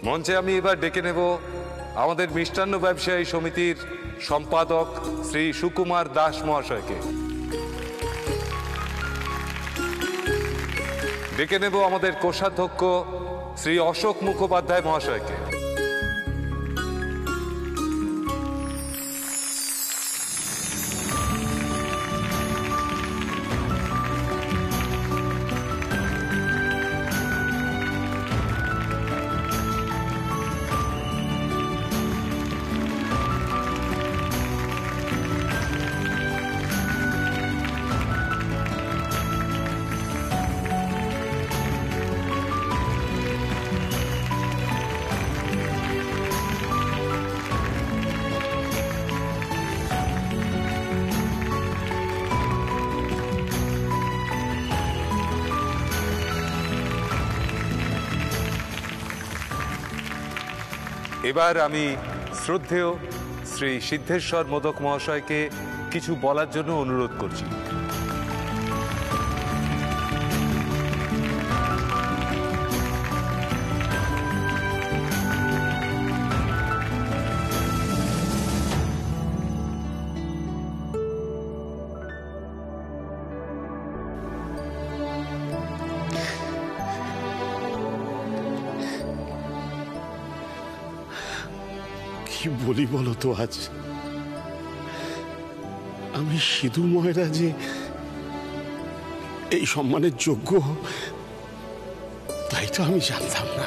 মঞ্চে আমি এবার ডেকে নেব আমাদের মিষ্টান্ন ব্যবসায়ী সমিতির সম্পাদক শ্রী সুকুমার দাস মহাশয়কে। ডেকে নেব আমাদের কোষাধ্যক্ষ শ্রী অশোক মুখোপাধ্যায় মহাশয়কে। এবার আমি শ্রদ্ধেয় শ্রী সিদ্ধেশ্বর মোদক মহাশয়কে কিছু বলার জন্য অনুরোধ করছি। কি বলি বলো তো, আজ আমি সিধু ময়রা যে এই সম্মানের যোগ্য তাই তো আমি জানতাম না।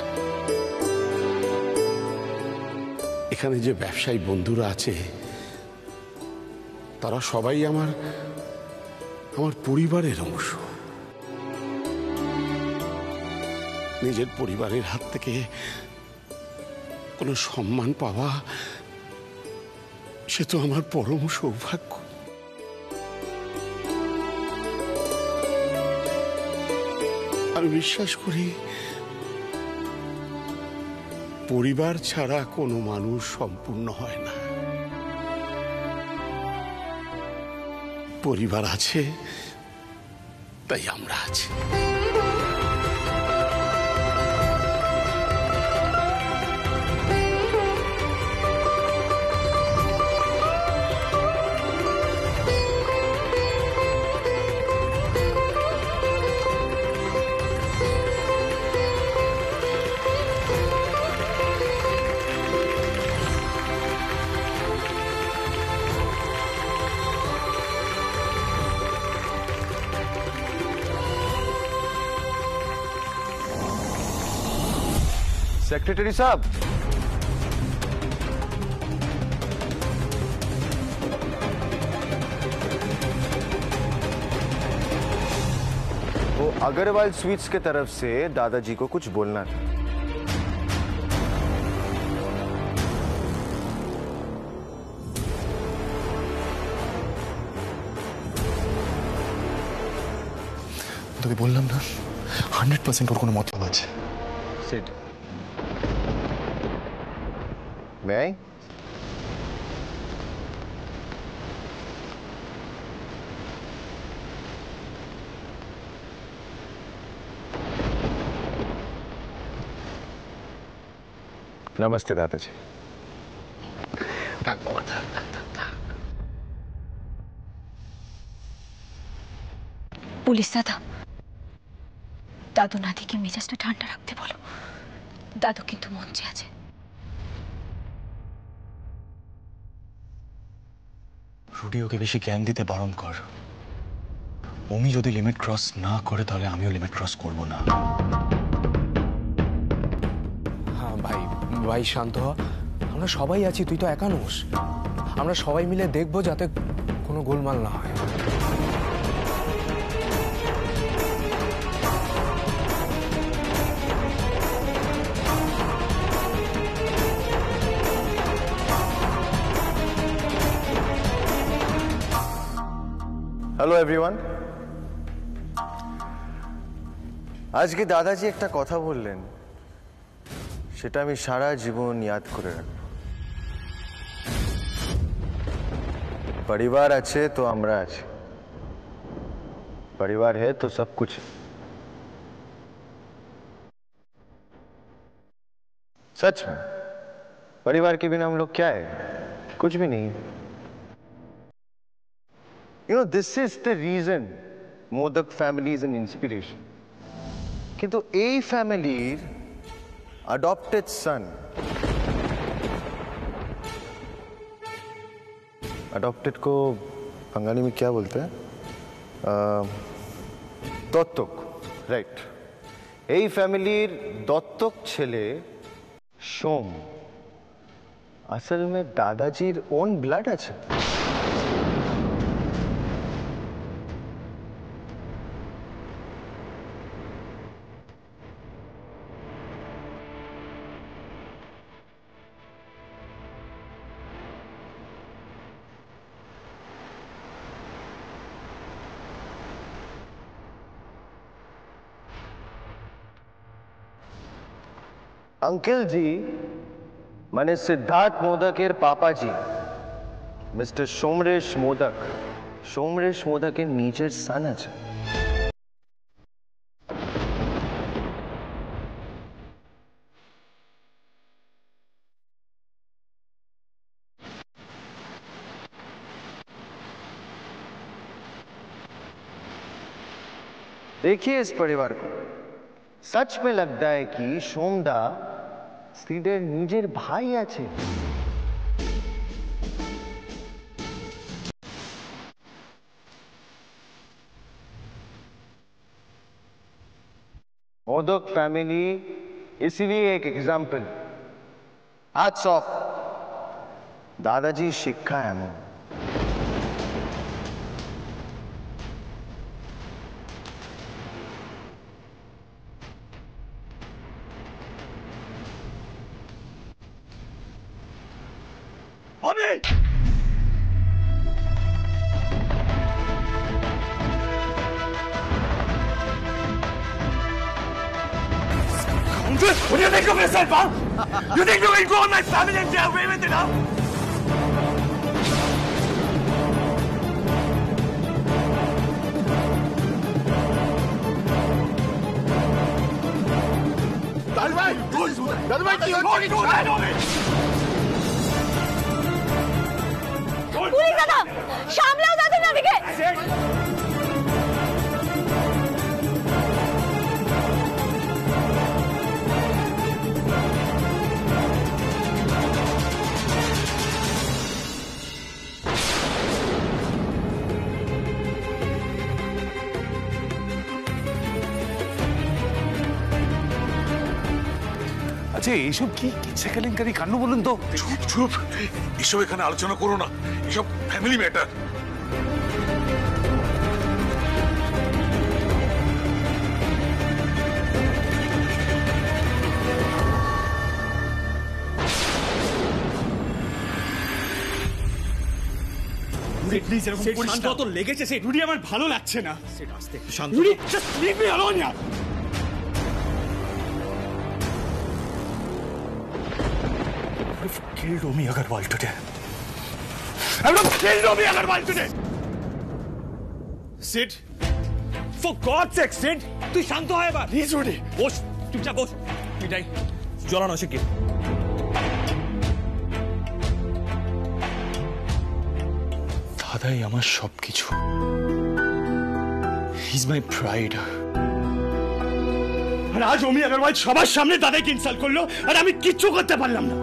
এখানে যে ব্যবসায়ী বন্ধুরা আছে তারা সবাই আমার পরিবারের অংশ। নিজের পরিবারের হাত থেকে কোনো সম্মান পাওয়া সে তো আমার পরম সৌভাগ্য। আমি বিশ্বাস করি পরিবার ছাড়া কোনো মানুষ সম্পূর্ণ হয় না। পরিবার আছে তাই আমরা আছি। सेक्रेटरी साहब, वो अग्रवाल स्वीट्स के तरफ से दादाजी को कुछ बोलना था। তোকে বললাম না 100% ওর কোনো মতলব আছে। सिट। मैं नमस्ते दादाजी। পুলিশ দাদা, দাদু নাতিকে মেজাজটা ঠান্ডা রাখতে বলো। দাদু কিন্তু মঞ্চে আছে। রুডি ওকে বেশি জ্ঞান দিতে বারণ কর। ওমি যদি লিমিট ক্রস না করে তাহলে আমিও লিমিট ক্রস করব না। হ্যাঁ ভাই, ভাই শান্ত হ। আমরা সবাই আছি, তুই তো একা নোস। আমরা সবাই মিলে দেখবো যাতে কোনো গোলমাল না হয়। Hello everyone. आज के दादाजी एक कथा बोलें সেটা আমি সারা জীবন याद করে রাখব। परिवार আছে তো আমরা আছি, परिवार है तो सब कुछ है। सच में परिवार के बिना हम लोग क्या है? कुछ भी नहीं। You know, this is the reason Modak family is an inspiration. কিন্তু এই ফ্যামিলির adopted son, adopted को बंगाली में क्या बोलते हैं? দত্তক, রাইট। এই ফ্যামিলির দত্তক ছেলে সোম असल में दादाजीर ओन ब्लड আছে। अंकल जी মানে সিদ্ধার্থ মোদকের পাপাজি মিস্টার সোমরেশ মোদক, সোমরেশ মোদকের নিজের সন আছে। देखिए इस परिवार को, सच में लगता है कि सोमदा সিডের নিজের ভাই আছে। मोदक फैमिली इसीलिए एक एग्जाम्पल। हैट्स ऑफ, दादाजी शिक्षा है एमन। What do you think of yourself, huh? You think you can go on my family and get away with it, huh? Police দাদা, সামলাও দাদু নাদিকে। আচ্ছা এইসব কি কিচ্ছা কেলেঙ্কারি কাণ্ড বলুন তো। চুপ চুপ, এসব এখানে আলোচনা করো না, এসব ফ্যামিলি ম্যাটার। প্লিজ এরকম পরিষ্কার তো লেগেছে সে রুডি, আমার ভালো লাগছে না। শান্ত Rudy, just leave me alone ইয়ার। Killed Omi Agarwal today. I would have killed Omi Agarwal today. Sid, for God's sake, Sid, তুই শান্ত হয় এবার। প্লিজ রুডি, বস, চুপচাপ বস। এটাই জ্বলানো শিখে। দাদাই আমার সবকিছু। He is my pride. আর আজ অমি আগরওয়াল সবার সামনে দাদাকে ইনসাল্ট করলো আর আমি কিচ্ছু করতে পারলাম না।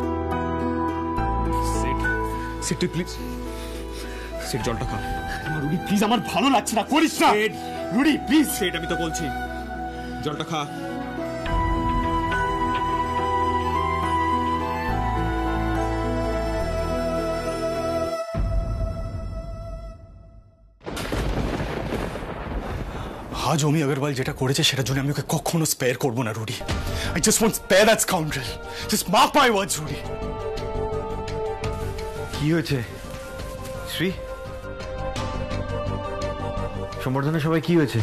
সিট তুই প্লিজ, সিট জলটা খা। রুডি প্লিজ, আমার ভালো লাগছে না, করিস না। রুডি প্লিজ, সেট আমি তো বলছি, জলটা খা। আজ অমি আগরওয়াল যেটা করেছে সেটার জন্য আমি ওকে কখনো স্পেয়ার করবো না Rudy. I just want spare that scoundrel. Just mark my words Rudy. কি হয়েছে শ্রী? সম্বর্ধনা সবাই কি হয়েছে?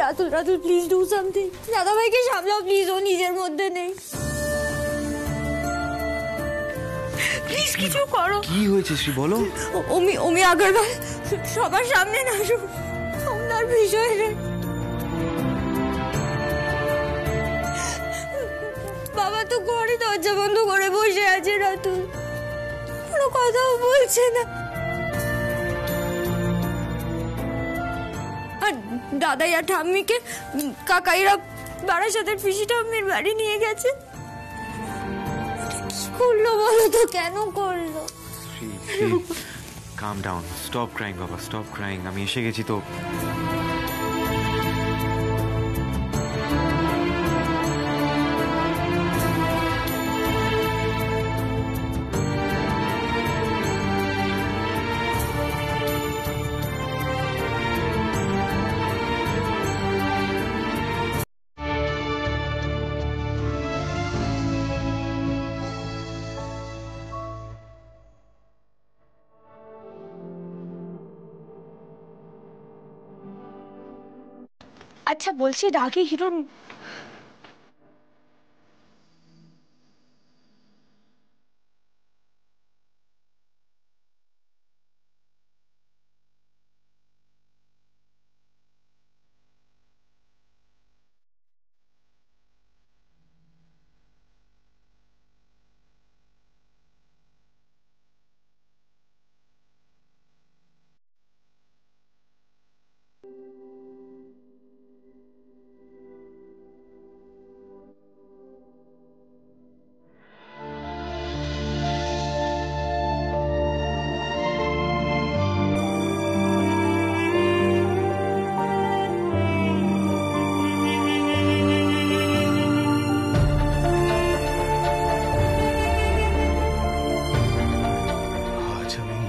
Ratul, Ratul please do something. দাদা ভাইকে সামলাও প্লিজ, ও নিজের মধ্যে নেই। প্লিজ কিছু করো। কি হয়েছে শ্রী বলো। অমি আগরওয়াল সবার সামনে না সোমনার বিষয় রে। বাবা তো ঘরে দরজা বন্ধ করে বসে আছে, রাতুল কোনো কথাও বলছে না। আর দাদাই আর ঠাম্মিকে কাকাইরা বারাসাতের পিসি ঠাম্মির বাড়ি নিয়ে গেছে। কি করলো বলো তো, কেন করলো? কাম ডাউন, স্টপ ক্রাইং বাবা, স্টপ ক্রাইং। আমি এসে গেছি তো। আচ্ছা বলছি, রাগে হিরণ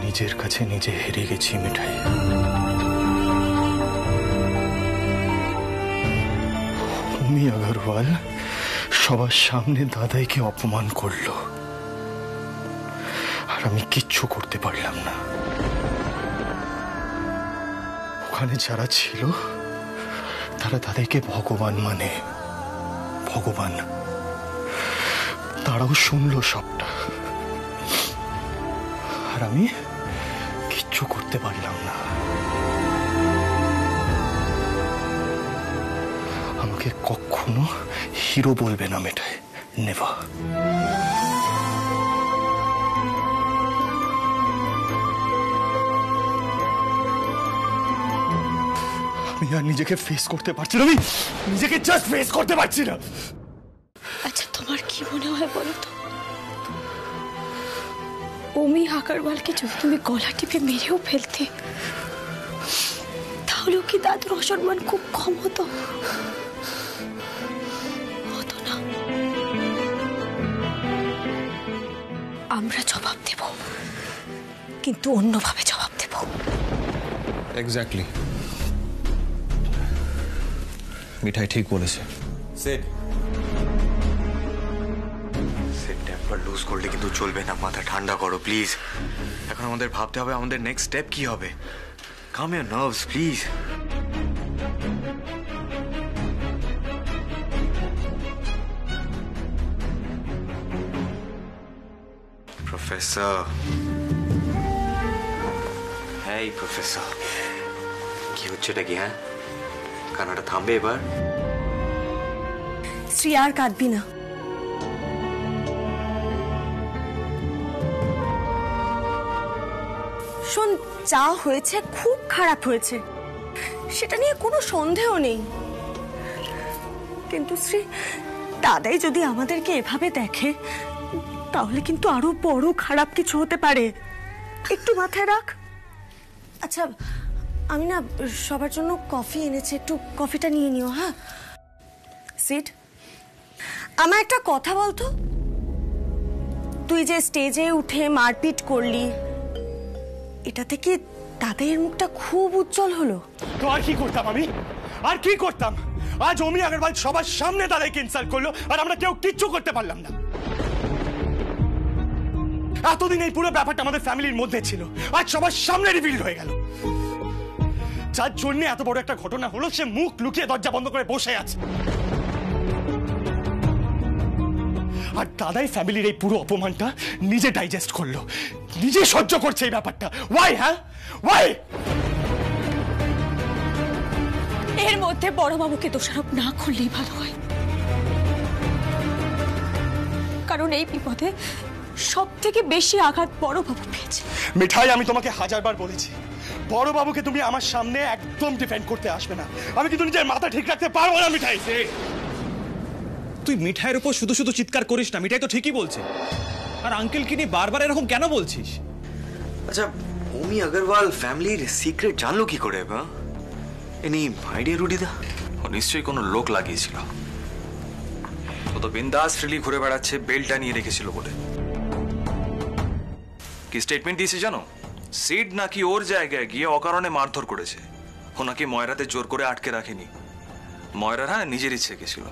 নিজের কাছে নিজে হেরে গেছি মিঠাই। অমি আগরওয়াল সবার সামনে দাদাইকে অপমান করলো, আর আমি কিচ্ছু করতে পারলাম না। ওখানে যারা ছিল তারা দাদাইকে ভগবান মানে, ভগবান। তারাও শুনলো সবটা, আর আমি কিচ্ছু করতে পারলাম না। আমাকে কখনো হিরো বলবে না মিঠাই, নেভার। আমি আর নিজেকে ফেস করতে পারছি না, আমি নিজেকে জাস্ট ফেস করতে পারছি না। আচ্ছা তোমার কি মনে হয় বলো তো, অমি আগরওয়ালকে যদি তুমি গলা টিপে মেরেও ফেলতে, তাহলেও কি দাদুর অসম্মান খুব কম হতো? হতো না। আমরা জবাব দেব, কিন্তু অন্যভাবে জবাব দেব। এক্স্যাক্টলি, মিঠাই ঠিক বলেছে। টেম্পার লুজ করলে কিন্তু চলবে না, মাথা ঠান্ডা করো প্লিজ। এখন আমাদের ভাবতে হবে আমাদের নেক্সট স্টেপ কি হবে। Calm your nerves please. Professor, hey professor, কি হচ্ছে এটা কি? হ্যাঁ, কান্নাটা থামবে এবার? শ্রী আর কাঁদবি না। শোন, যা হয়েছে খুব খারাপ হয়েছে, সেটা নিয়ে কোনো সন্দেহ নেই। কিন্তু শ্রী, দাদাই যদি আমাদেরকে এভাবে দেখে, তাহলে কিন্তু আরো বড় খারাপ কিছু হতে পারে। একটু মাথায় রাখ। আচ্ছা, আমি না সবার জন্য কফি এনেছি, একটু কফিটা নিয়ে নিও। হ্যাঁ সিড, আমার একটা কথা বলতো, তুই যে স্টেজে উঠে মারপিট করলি, এটাতে কি দাদাইয়ের মুখটা খুব উজ্জ্বল হলো? তো আর কি করতাম আমি, আর কি করতাম? আজ অমি আগরওয়াল সবার সামনে দাদাইকে ইনসাল্ট করলো, আর আমরা কেউ কিচ্ছু করতে পারলাম না। এতদিন এই পুরো ব্যাপারটা আমাদের ফ্যামিলির মধ্যে ছিল, আজ সবার সামনে রিভিল হয়ে গেল। যার জন্য এত বড় একটা ঘটনা হলো, সে মুখ লুকিয়ে দরজা বন্ধ করে বসে আছে। আর দাদাই ফ্যামিলির এই পুরো অপমানটা নিজে ডাইজেস্ট করলো, নিজে সহ্য করছে এই ব্যাপারটা। ওয়াই? হ্যাঁ ওয়াই? এর মধ্যে বড়বাবুকে দোষারোপ না করলেই ভালো হয়, কারণ এই বিপদে সব থেকে বেশি আঘাত বড়বাবু পেয়েছে। মিঠাই, আমি তোমাকে হাজারবার বলেছি বড়বাবুকে তুমি আমার সামনে একদম ডিফেন্ড করতে আসবে না। আমি কিন্তু নিজের মাথা ঠিক রাখতে পারবো না। মিঠাই, তুই মিঠাইয়ের উপর শুধু শুধু চিৎকার করিস না। মিঠাই তো ঠিকই বলছে। আর আঙ্কেলকে নিয়ে বারবার এরকম কেন বলছিস? আচ্ছা, ওমি আগরওয়াল ফ্যামিলির সিক্রেট জানলো কি করে? Any idea রুডিদা? ও নিশ্চয়ই কোনো লোক লাগিয়েছিল। ও তো বিন্দাস ফ্রিলি ঘুরে বেড়াচ্ছে, বেলটা নিয়ে রেখেছিল বলে। কি স্টেটমেন্ট দিয়েছে জানো? সিড নাকি ওর জায়গায় গিয়ে অকারণে মারধর করেছে। ও নাকি ময়রাতে জোর করে আটকে রাখেনি। ময়রা হ্যাঁ নিজের ইচ্ছে গেছিল।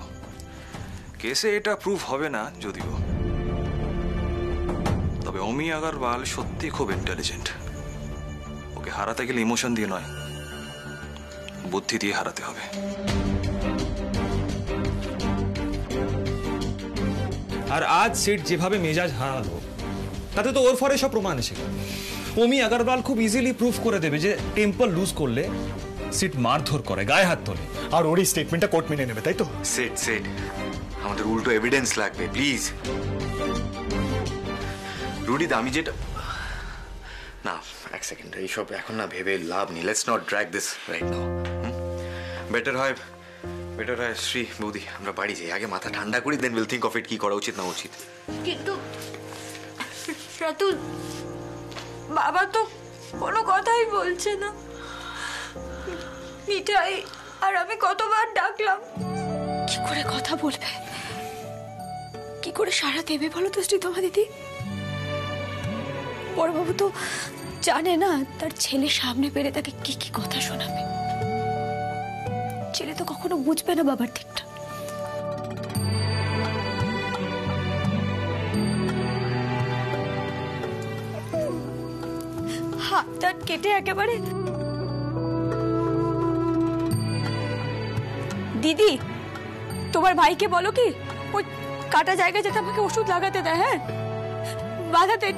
কেসে এটা প্রুফ হবে না যদিও, তবে ওমি আগরওয়াল সত্যি খুব ইন্টেলিজেন্ট। ওকে হারাতে গেলে ইমোশন দিয়ে নয়, বুদ্ধি দিয়ে হারাতে হবে। আর আজ সিট যেভাবে মেজাজ হারালো, তাতে তো ওর ফরে সব প্রমাণ এসে গেল। ওমি আগরওয়াল খুব ইজিলি প্রুফ করে দেবে যে টেম্পল লুজ করলে সিট মারধর করে, গায়ে হাত তোলে। আর ওর এই স্টেটমেন্টটা কোর্ট মেনে নেবে, তাই তো? সেট সেট আমাদের উল্টো এভিডেন্স লাগবে প্লিজ। রুডিদা, আমি যেটা না, এক সেকেন্ড, এইসব এখন না ভেবে লাভ নেই। Let's not drag this right now. Better হয় শ্রী বৌদি, আমরা বাড়ি যাই, আগে মাথা ঠান্ডা করি, then will think of it কি করা উচিত না উচিত। কিন্তু রাতুল, বাবা তো কোনো কথাই বলছে না। মিঠাই আর আমি কতবার ডাকলাম, কি করে কথা বলবে, কি করে সাড়া দেবে বলো তো শ্রীতমা দিদি? বড়বাবু তো জানে না তার ছেলে সামনে পেরে তাকে কি কি কথা শোনাবে। ছেলে তো কখনো বুঝবে না বাবার দিকটা। হাতটা কেটে একেবারে। দিদি, তোমার ভাইকে বলো কি ওই কাটা জায়গায় যেতে আমাকে ওষুধ লাগাতে দেয়, হ্যাঁ, বাঁধাতে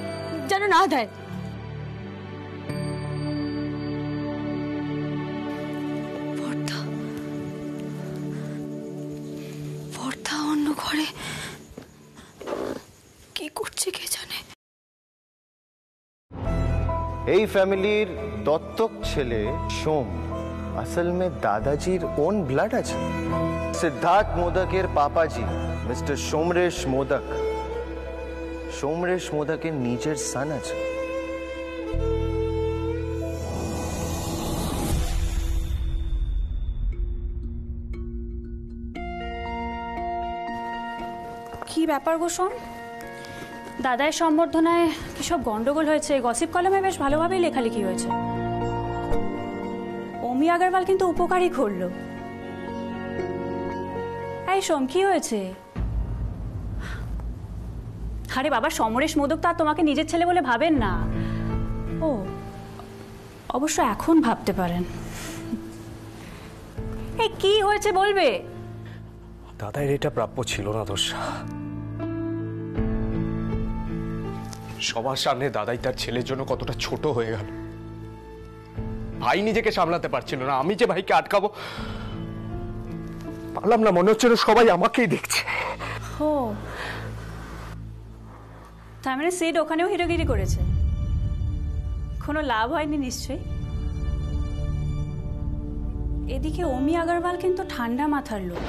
যেন না দেয়। বর্দা অন্য ঘরে কি করছে কে জানে। এই ফ্যামিলির দত্তক ছেলে সোম असल में दादाजीर ओन ब्लड আছে। সিদ্ধার্থ মোদকের পাপাজি মিস্টার সোমরেশ মোদকের নিজের সন আছে। কি ব্যাপার গো সোম? দাদার সম্বর্ধনায় কি সব গন্ডগোল হয়েছে? গসিপ কলামে বেশ ভালোভাবেই লেখালেখি হয়েছে। ওমি আগরওয়াল কিন্তু উপকারই করলো। এই সোম, কি হয়েছে? আরে বাবা, সমরেশ মোদক তো আর তোমাকে নিজের ছেলে বলে ভাবেন না। ও অবশ্য এখন ভাবতে পারেন। এই কি হয়েছে বলবে? দাদার এটা প্রাপ্য ছিল না দোষা। সবার সামনে দাদাই তার ছেলের জন্য কতটা ছোট হয়ে গেল। ভাই নিজেকে সামলাতে পারছিল না, আমি যে ভাইকে আটকাবো পারলাম না। মনে হচ্ছিল সবাই আমাকেই দেখছে। ও তার মানে সিড ওখানেও হিরোগিরি করেছে? কোনো লাভ হয়নি নিশ্চয়ই। এদিকে ওমি আগরওয়াল কিন্তু ঠান্ডা মাথার লোক,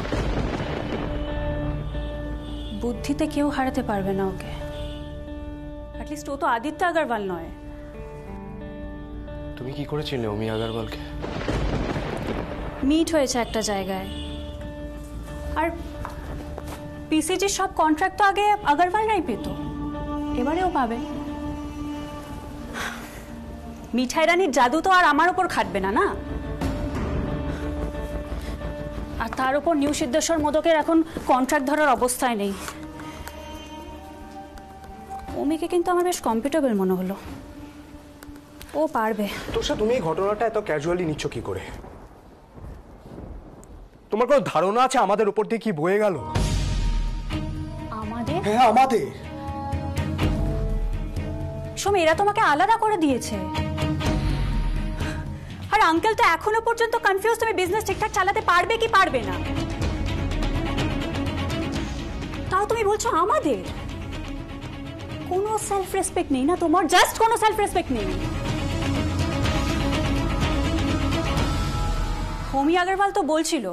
বুদ্ধিতে কেউ হারাতে পারবে না ওকে। অ্যাটলিস্ট ও তো আদিত্য আগরওয়াল নয়। তুমি কি করেছিলে ওমি আগরওয়ালকে? মিট হয়েছে একটা জায়গায়, আর পিসিজির সব কন্ট্রাক্ট তো আগে আগরওয়ালরাই পেত, এবারেও পাবে। মিঠাই রানীর জাদু তো আর আমার উপর খাটবে না, না? আর তার উপর নিউ সিদ্ধেশ্বর মোদকের এখন কন্ট্রাক্ট ধরার অবস্থায় নেই। ওমিকে কিন্তু আমার বেশ কম্পিটেবল মনে হলো, ও পারবে। তোষা, তুমি এই ঘটনাটা এত ক্যাজুয়ালি নিচ্ছ কি করে? তোমার কোনো ধারণা আছে আমাদের উপর দিয়ে কি বয়ে গেল? আমাদের? হ্যাঁ, আমাদের। সোম, এরা তোমাকে আলাদা করে দিয়েছে। আর আঙ্কেল তো এখনো পর্যন্ত কনফিউজ তুমি বিজনেস ঠিকঠাক চালাতে পারবে কি পারবে না। তাও তুমি বলছো আমাদের কোনো সেলফ রেসপেক্ট নেই না তোমার? জাস্ট কোনো সেলফ রেসপেক্ট নেই। হোমি আগরওয়াল তো বলছিল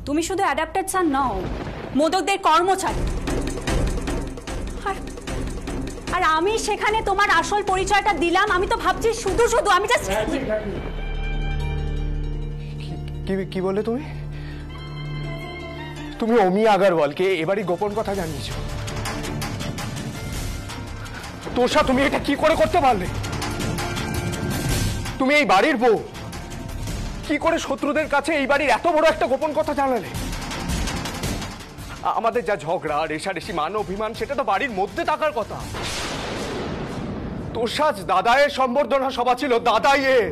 তুমি শুধু অ্যাডাপ্টেড সান নও, মোদকদের কর্মচারী। আর আমি সেখানে তোমার আসল পরিচয়টা দিলাম। আমি তো ভাবছি শুধু শুধু আমি জাস্ট কি বলে তুমি? তুমি অমি আগরওয়ালকে এবারই গোপন কথা জানিয়েছো? তোষা, তুমি এটা কি করে করতে পারলে? তুমি এই বাড়ির বউ, কি করে শত্রুদের কাছে এই বাড়ির এত বড় একটা গোপন কথা জানালে? আমাদের যা ঝগড়া, রেশারেশি, মান অভিমান, সেটা তো বাড়ির মধ্যে থাকার কথা। তোষা, দাদায়ের সম্বর্ধনা সভা ছিল, দাদাইয়ের।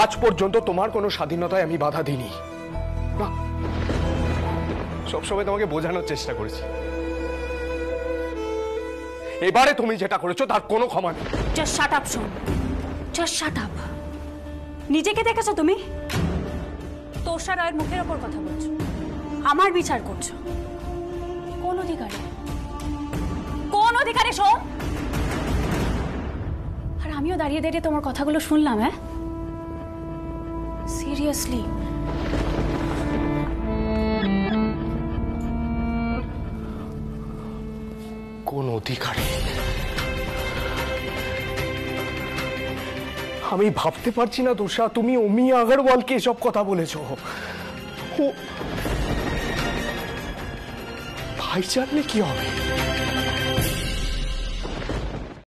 আজ পর্যন্ত তোমার কোনো স্বাধীনতায় আমি বাধা দিইনি, সবসময় তোমাকে বোঝানোর চেষ্টা করেছি। এবারে তুমি যেটা করেছো তার কোনো ক্ষমা নেই। জাস্ট শাট আপ শোন, জাস্ট শাট আপ। নিজেকে দেখেছো তুমি? তোষা রায়ের মুখের ওপর কথা বলছো, আমার বিচার করছো। কোন অধিকারে? কোন অধিকারে শোন? আর আমিও দাঁড়িয়ে দাঁড়িয়ে তোমার কথাগুলো শুনলাম। হ্যাঁ, সিরিয়াসলি? কোন অধিকারে? আমি ভাবতে পারছি না তোষা, তুমি অমি আগরওয়ালকে এসব কথা বলেছ। ভাই জানলে কি হবে?